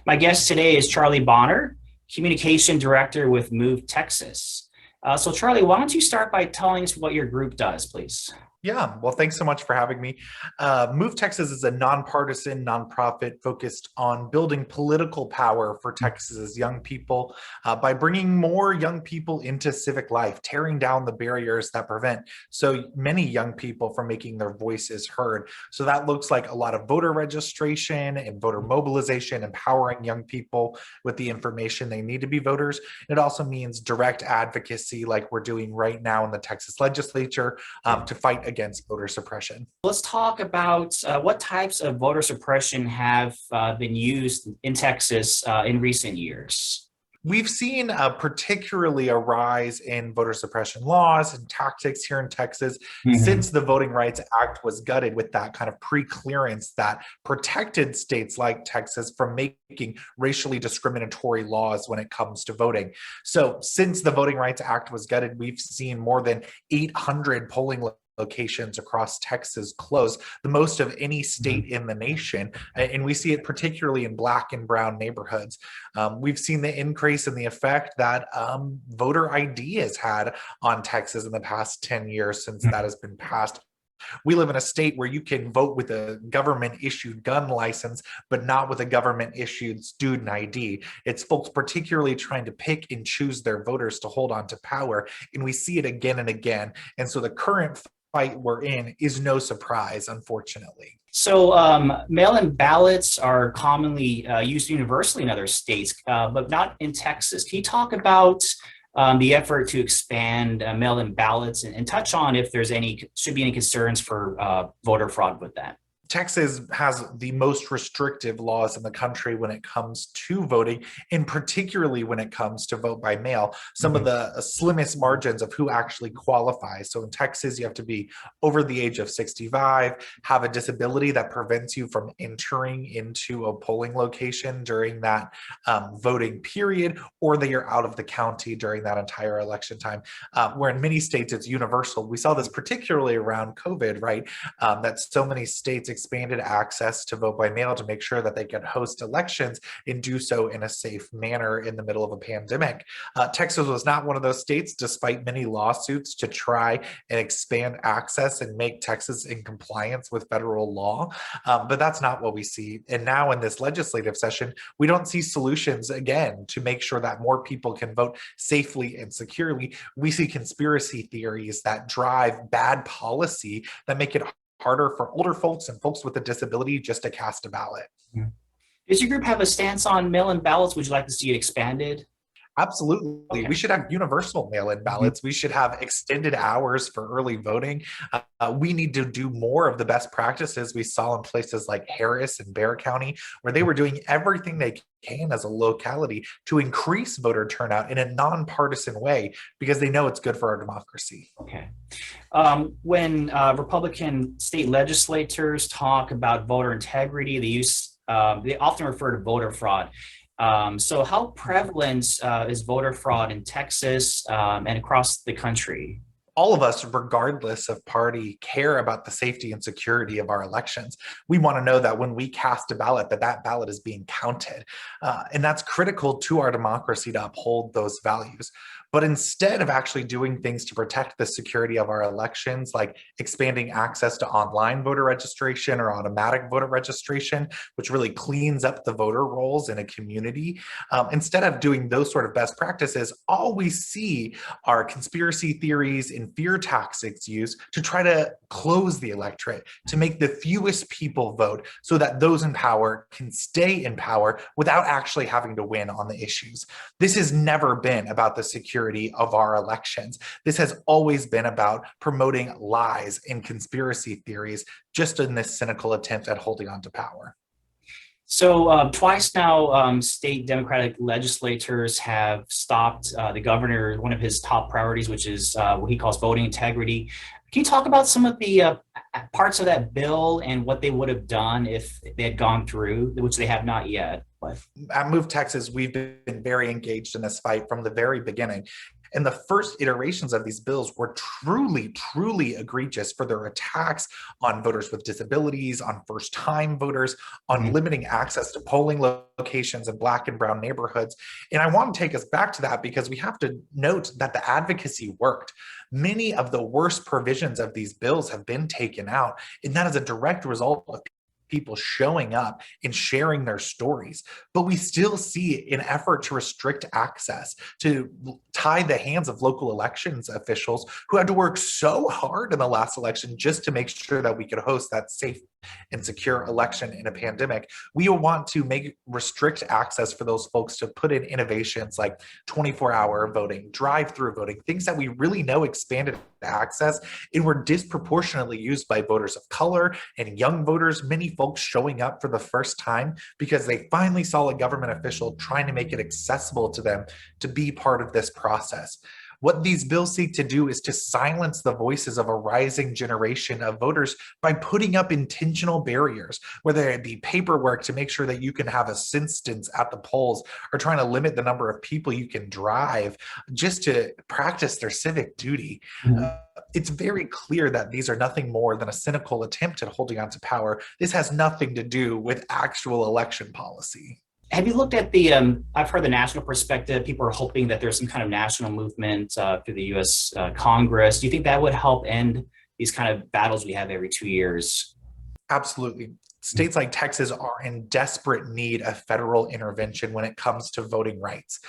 My guest today is Charlie Bonner, Communication Director with Move Texas. So, Charlie, why don't you start by telling us what your group does, please? Yeah, well, thanks so much for having me. Move Texas is a nonpartisan nonprofit focused on building political power for Texas's young people by bringing more young people into civic life, tearing down the barriers that prevent so many young people from making their voices heard. So that looks like a lot of voter registration and voter mobilization, empowering young people with the information they need to be voters. It also means direct advocacy, like we're doing right now in the Texas legislature, to fight against voter suppression. Let's talk about what types of voter suppression have been used in Texas in recent years. We've seen particularly a rise in voter suppression laws and tactics here in Texas Mhm. since the Voting Rights Act was gutted, with that kind of pre-clearance that protected states like Texas from making racially discriminatory laws when it comes to voting. So since the Voting Rights Act was gutted, we've seen more than 800 polling locations across Texas close, the most of any state in the nation. And we see it particularly in Black and brown neighborhoods. We've seen the increase in the effect that voter ID has had on Texas in the past 10 years since that has been passed. We live in a state where you can vote with a government issued gun license, but not with a government issued student ID. It's folks particularly trying to pick and choose their voters to hold on to power. And we see it again and again. And so the current fight we're in is no surprise, unfortunately. So, mail-in ballots are commonly used universally in other states, but not in Texas. Can you talk about the effort to expand mail-in ballots and touch on if there's should be any concerns for voter fraud with that? Texas has the most restrictive laws in the country when it comes to voting, and particularly when it comes to vote by mail. Some of the slimmest margins of who actually qualifies. So in Texas, you have to be over the age of 65, have a disability that prevents you from entering into a polling location during that voting period, or that you're out of the county during that entire election time. Where in many states, it's universal. We saw this particularly around COVID, right? That so many states expanded access to vote by mail to make sure that they could host elections and do so in a safe manner in the middle of a pandemic. Texas was not one of those states, despite many lawsuits to try and expand access and make Texas in compliance with federal law. But that's not what we see. And now in this legislative session, we don't see solutions again to make sure that more people can vote safely and securely. We see conspiracy theories that drive bad policy that make it harder for older folks and folks with a disability just to cast a ballot. Does your group have a stance on mail-in ballots? Would you like to see it expanded? Absolutely. Okay. We should have universal mail in Mhm. ballots. We should have extended hours for early voting. We need to do more of the best practices we saw in places like Harris and Bexar County, where they were doing everything they can as a locality to increase voter turnout in a nonpartisan way because they know it's good for our democracy. Okay. When Republican state legislators talk about voter integrity, they often refer to voter fraud. So, how prevalent is voter fraud in Texas and across the country? All of us, regardless of party, care about the safety and security of our elections. We want to know that when we cast a ballot, that ballot is being counted. And that's critical to our democracy to uphold those values. But instead of actually doing things to protect the security of our elections, like expanding access to online voter registration or automatic voter registration, which really cleans up the voter rolls in a community, instead of doing those sort of best practices, all we see are conspiracy theories and fear tactics used to try to close the electorate, to make the fewest people vote so that those in power can stay in power without actually having to win on the issues. This has never been about the security of our elections. This has always been about promoting lies and conspiracy theories, just in this cynical attempt at holding on to power. So, twice now, state Democratic legislators have stopped the governor, one of his top priorities, which is what he calls voting integrity. Can you talk about some of the parts of that bill and what they would have done if they had gone through, which they have not yet? But At Move Texas, we've been very engaged in this fight from the very beginning. And the first iterations of these bills were truly, truly egregious for their attacks on voters with disabilities, on first-time voters, on Mhm. limiting access to polling locations in Black and brown neighborhoods. And I want to take us back to that because we have to note that the advocacy worked. Many of the worst provisions of these bills have been taken out, and that is a direct result of people showing up and sharing their stories. But we still see an effort to restrict access, to tie the hands of local elections officials who had to work so hard in the last election just to make sure that we could host that safe and secure election in a pandemic. We want to restrict access for those folks to put in innovations like 24-hour voting, drive-through voting, things that we really know expanded access and were disproportionately used by voters of color and young voters, many folks showing up for the first time because they finally saw a government official trying to make it accessible to them to be part of this process. What these bills seek to do is to silence the voices of a rising generation of voters by putting up intentional barriers, whether it be paperwork to make sure that you can have assistance at the polls, or trying to limit the number of people you can drive just to practice their civic duty. Mhm. It's very clear that these are nothing more than a cynical attempt at holding on to power. This has nothing to do with actual election policy. Have you looked at the, I've heard the national perspective. People are hoping that there's some kind of national movement through the US Congress. Do you think that would help end these kind of battles we have every 2 years? Absolutely. States like Texas are in desperate need of federal intervention when it comes to voting rights.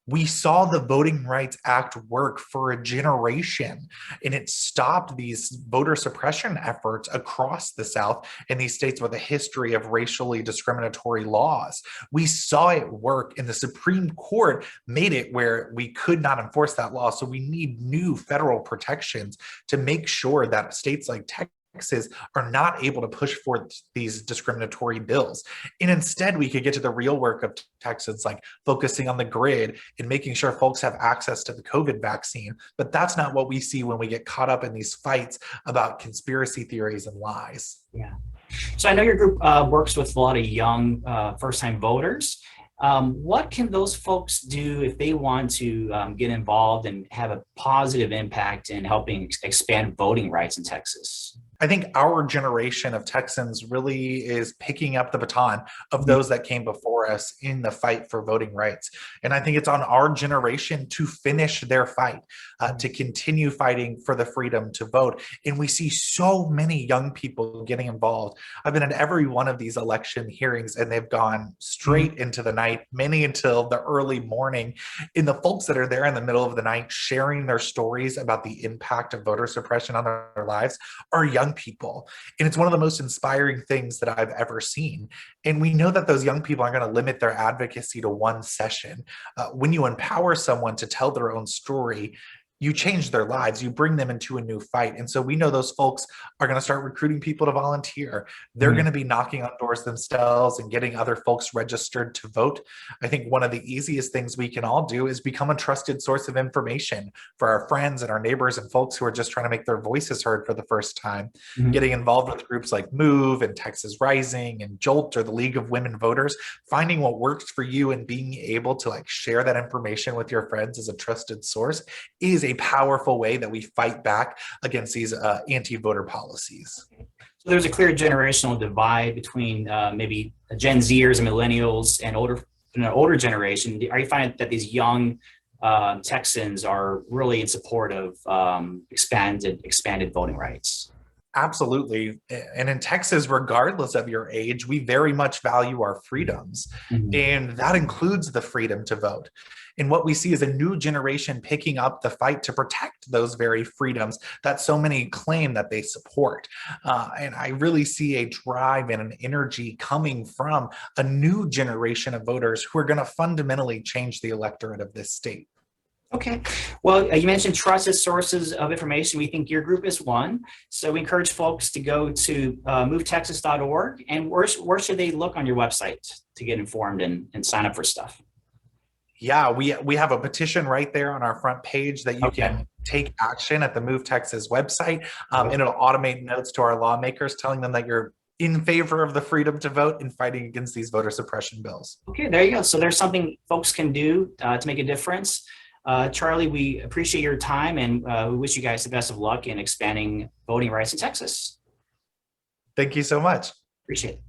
We saw the Voting Rights Act work for a generation, and it stopped these voter suppression efforts across the South in these states with a history of racially discriminatory laws. We saw it work, and the Supreme Court made it where we could not enforce that law. So we need new federal protections to make sure that states like Texas are not able to push forth these discriminatory bills. And instead, we could get to the real work of Texans, like focusing on the grid and making sure folks have access to the COVID vaccine. But that's not what we see when we get caught up in these fights about conspiracy theories and lies. Yeah. So I know your group works with a lot of young first-time voters. What can those folks do if they want to get involved and have a positive impact in helping expand voting rights in Texas? I think our generation of Texans really is picking up the baton of Mhm. those that came before us in the fight for voting rights. And I think it's on our generation to finish their fight, to continue fighting for the freedom to vote. And we see so many young people getting involved. I've been at every one of these election hearings, and they've gone straight into the night, many until the early morning. And the folks that are there in the middle of the night sharing their stories about the impact of voter suppression on their lives are young people. And it's one of the most inspiring things that I've ever seen. And we know that those young people aren't going to limit their advocacy to one session. When you empower someone to tell their own story, you change their lives, you bring them into a new fight. And so we know those folks are going to start recruiting people to volunteer. They're going to be knocking on doors themselves and getting other folks registered to vote. I think one of the easiest things we can all do is become a trusted source of information for our friends and our neighbors and folks who are just trying to make their voices heard for the first time. Mhm. Getting involved with groups like Move and Texas Rising and Jolt or the League of Women Voters, finding what works for you and being able to like share that information with your friends as a trusted source is a powerful way that we fight back against these anti-voter policies. So there's a clear generational divide between maybe Gen Zers and millennials and older generation. Are you finding that these young Texans are really in support of expanded voting rights? Absolutely. And in Texas, regardless of your age, we very much value our freedoms. Mhm. And that includes the freedom to vote. And what we see is a new generation picking up the fight to protect those very freedoms that so many claim that they support. And I really see a drive and an energy coming from a new generation of voters who are going to fundamentally change the electorate of this state. Okay. Well, you mentioned trusted sources of information. We think your group is one. So we encourage folks to go to movetexas.org. And where should they look on your website to get informed and sign up for stuff? Yeah, we have a petition right there on our front page that you can take action at the Move Texas website. And it'll automate notes to our lawmakers telling them that you're in favor of the freedom to vote and fighting against these voter suppression bills. Okay, there you go. So there's something folks can do to make a difference. Charlie, we appreciate your time and we wish you guys the best of luck in expanding voting rights in Texas. Thank you so much. Appreciate it.